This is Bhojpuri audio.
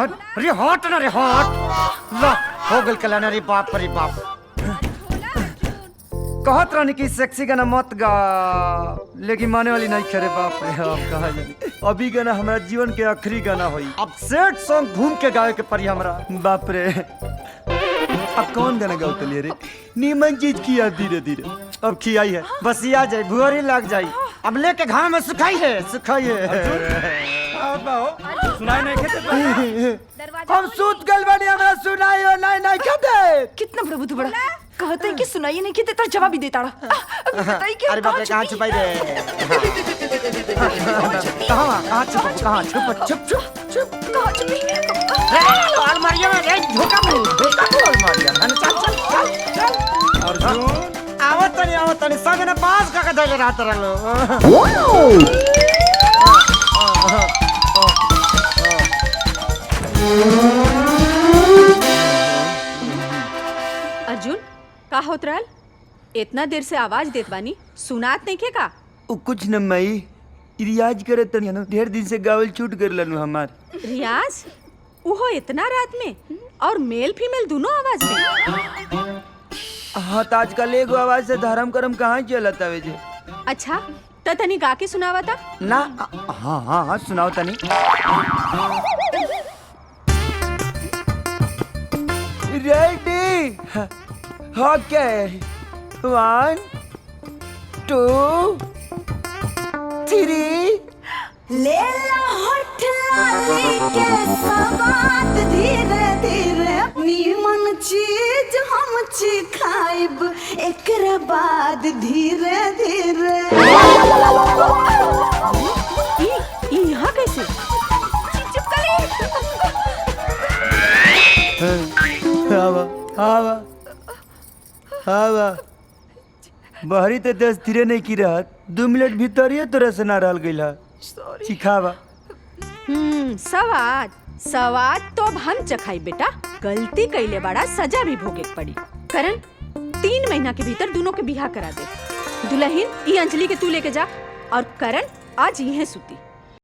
अरे हट ना रे हट। ला हो गल कल्याण रे बाप रे बाप। कहत रहनी कि सेक्सी गाना मत गा, लेकिन माने वाली नहीं करे बाप रे। अब कहा जानी अभी गाना हमारा जीवन के आखिरी गाना होई। अब सेट सॉन्ग घूम के गावे के पड़ी हमरा बाप रे। अब कौन गाना गाओ तलिए रे? नीमन चीज किया धीरे धीरे। अब खियाई है बस आ जाए भुअरी लग जाई। अब लेके घाव में सुखाई है सुखाई है। सुनाई नहीं खेते हम सूत गल बनी हमरा सुनाई हो नहीं नहीं खेते। कितना बड़ा बुद्धू बड़ा कहते हैं कि सुनाइए नहीं कि तेरा जवाब ही देता रहा। अभी बताइए कि अरे बाप रे कहाँ छुपाई रे? कहाँ छुप छुप छुप छुप कहाँ छुपी? अलमारिया में रे झोका अलमारिया में चल चल चल चल। अर्जुन आवत तनी संग ने पास का धैले रहत रहलो। अर्जुन का होत रहल? इतना देर से आवाज देत बानी सुनात नहीं के का? उ कुछ न मई रियाज करे तनी न ढेर दिन से गावल छूट कर लनु हमार। रियाज उहो इतना रात में और मेल फीमेल दोनों आवाज में? हाँ तो आजकल एगो आवाज से धर्म करम कहाँ चलत आवे जे। अच्छा त तनी गा के सुनावा था ना। हाँ हाँ हाँ सुनाओ तनी। रेडी ओके 1 2 3 लेला होठ लाली के सवाद धीरे धीरे नीमन चीज हम खाइब एकरा बाद धीरे धीरे। यहाँ कैसे? चुप करी। हवा हवा हवा बहरी तो 10 धीरे नहीं की रहत 2 मिनट भीतर ही तोरा से ना रहल गइला। सिखावा। सवाद तो अब हम चखाई बेटा। गलती कैले बड़ा सजा भी भोगे पड़ी। करण 3 महीना के भीतर दोनों के बिहा करा दे। दुल्हन ई अंजलि के तू लेके जा और करण आज यहीं सुती।